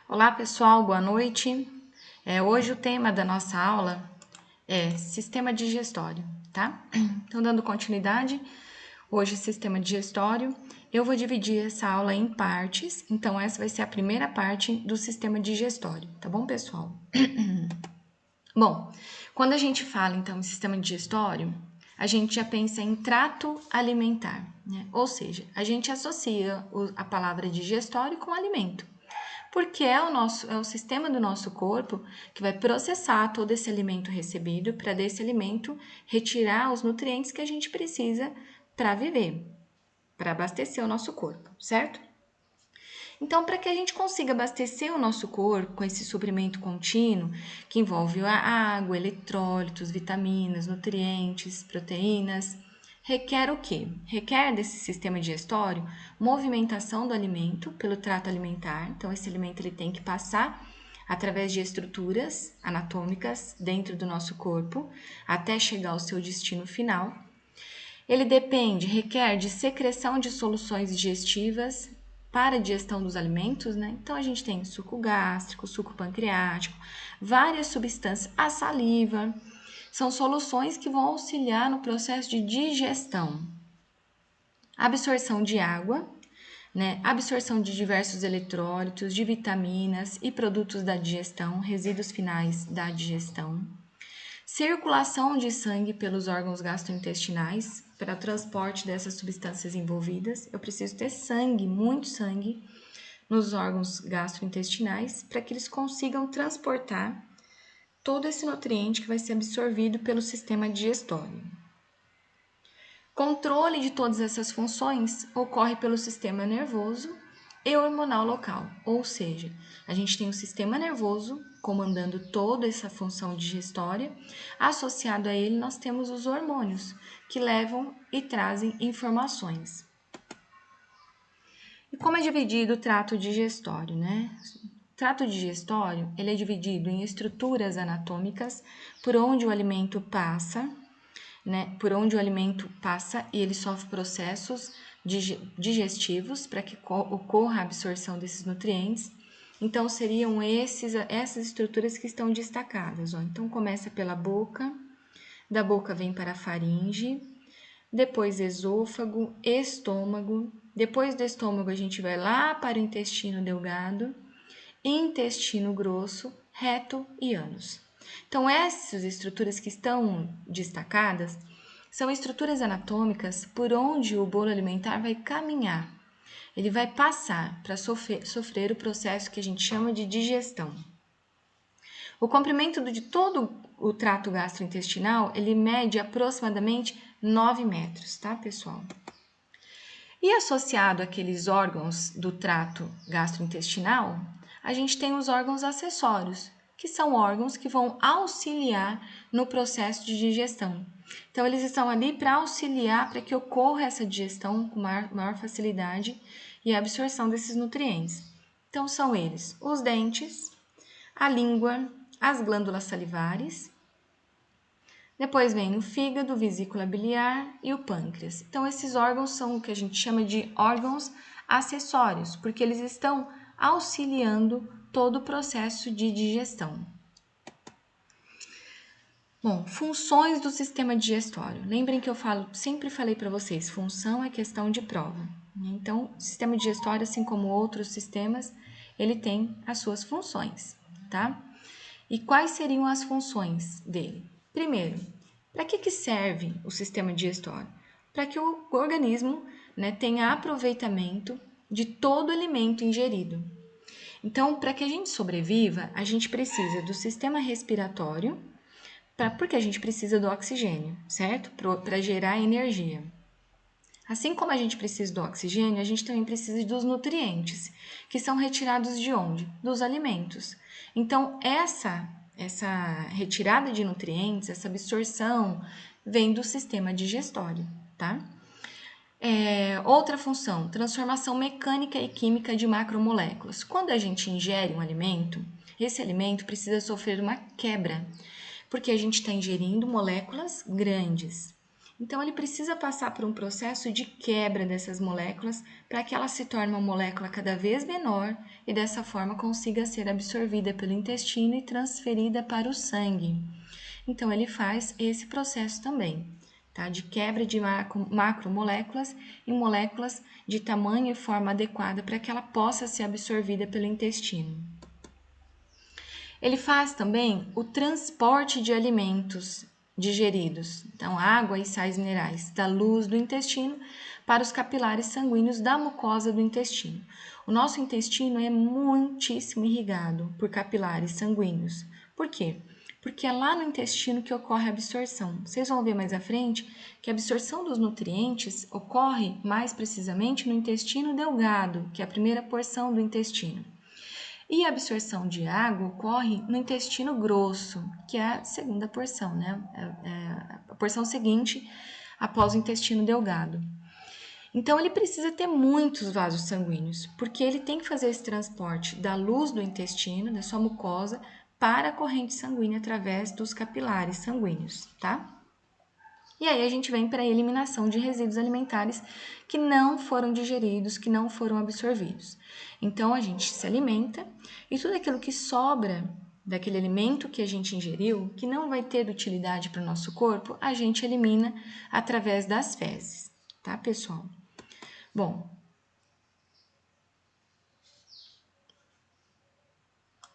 Olá pessoal, boa noite. Hoje o tema da nossa aula é sistema digestório, tá? Então, dando continuidade, hoje sistema digestório, eu vou dividir essa aula em partes, então essa vai ser a primeira parte do sistema digestório, tá bom, pessoal? Bom, quando a gente fala então em sistema digestório, a gente já pensa em trato alimentar, né? Ou seja, a gente associa a palavra digestório com alimento. Porque é o sistema do nosso corpo que vai processar todo esse alimento recebido para desse alimento retirar os nutrientes que a gente precisa para viver, para abastecer o nosso corpo, certo? Então, para que a gente consiga abastecer o nosso corpo com esse suprimento contínuo, que envolve a água, eletrólitos, vitaminas, nutrientes, proteínas, requer o quê? Requer desse sistema digestório movimentação do alimento pelo trato alimentar. Então, esse alimento ele tem que passar através de estruturas anatômicas dentro do nosso corpo até chegar ao seu destino final. Ele requer de secreção de soluções digestivas para a digestão dos alimentos, né? Então a gente tem suco gástrico, suco pancreático, várias substâncias, a saliva, são soluções que vão auxiliar no processo de digestão. Absorção de água, né? Absorção de diversos eletrólitos, de vitaminas e produtos da digestão, resíduos finais da digestão. Circulação de sangue pelos órgãos gastrointestinais para o transporte dessas substâncias envolvidas. Eu preciso ter sangue, muito sangue, nos órgãos gastrointestinais para que eles consigam transportar todo esse nutriente que vai ser absorvido pelo sistema digestório. Controle de todas essas funções ocorre pelo sistema nervoso e hormonal local, ou seja, a gente tem o sistema nervoso comandando toda essa função digestória, associado a ele nós temos os hormônios, que levam e trazem informações. E como é dividido o trato digestório, né? O trato digestório, ele é dividido em estruturas anatômicas, por onde o alimento passa, né, por onde o alimento passa e ele sofre processos digestivos para que ocorra a absorção desses nutrientes. Então, seriam essas estruturas que estão destacadas. Ó. Então, começa pela boca, da boca vem para a faringe, depois esôfago, estômago, depois do estômago a gente vai lá para o intestino delgado, intestino grosso, reto e ânus. Então, essas estruturas que estão destacadas são estruturas anatômicas por onde o bolo alimentar vai caminhar. Ele vai passar para sofrer o processo que a gente chama de digestão. O comprimento de todo o trato gastrointestinal, ele mede aproximadamente 9 metros, tá, pessoal? E associado àqueles órgãos do trato gastrointestinal, a gente tem os órgãos acessórios, que são órgãos que vão auxiliar no processo de digestão. Então, eles estão ali para auxiliar para que ocorra essa digestão com maior facilidade e a absorção desses nutrientes. Então, são eles os dentes, a língua, as glândulas salivares. Depois vem o fígado, vesícula biliar e o pâncreas. Então, esses órgãos são o que a gente chama de órgãos acessórios, porque eles estão auxiliando todo o processo de digestão. Bom, funções do sistema digestório. Lembrem que eu sempre falei para vocês, função é questão de prova. Então, o sistema digestório, assim como outros sistemas, ele tem as suas funções, tá? E quais seriam as funções dele? Primeiro, para que serve o sistema digestório? Para que o organismo, né, tenha aproveitamento de todo o alimento ingerido. Então, para que a gente sobreviva, a gente precisa do sistema respiratório, porque a gente precisa do oxigênio, certo? Para gerar energia. Assim como a gente precisa do oxigênio, a gente também precisa dos nutrientes, que são retirados de onde? Dos alimentos. Então, essa retirada de nutrientes, essa absorção, vem do sistema digestório, tá? Outra função, transformação mecânica e química de macromoléculas. Quando a gente ingere um alimento, esse alimento precisa sofrer uma quebra, porque a gente está ingerindo moléculas grandes. Então, ele precisa passar por um processo de quebra dessas moléculas para que ela se torne uma molécula cada vez menor e dessa forma consiga ser absorvida pelo intestino e transferida para o sangue. Então, ele faz esse processo também, tá? De quebra de macromoléculas em moléculas de tamanho e forma adequada para que ela possa ser absorvida pelo intestino. Ele faz também o transporte de alimentos digeridos, então água e sais minerais, da luz do intestino para os capilares sanguíneos da mucosa do intestino. O nosso intestino é muitíssimo irrigado por capilares sanguíneos. Por quê? Porque é lá no intestino que ocorre a absorção. Vocês vão ver mais à frente que a absorção dos nutrientes ocorre mais precisamente no intestino delgado, que é a primeira porção do intestino. E a absorção de água ocorre no intestino grosso, que é a segunda porção, né? A porção seguinte após o intestino delgado. Então, ele precisa ter muitos vasos sanguíneos, porque ele tem que fazer esse transporte da luz do intestino, da sua mucosa, para a corrente sanguínea através dos capilares sanguíneos, tá? E aí a gente vem para a eliminação de resíduos alimentares que não foram digeridos, que não foram absorvidos. Então a gente se alimenta e tudo aquilo que sobra daquele alimento que a gente ingeriu, que não vai ter utilidade para o nosso corpo, a gente elimina através das fezes, tá, pessoal? Bom,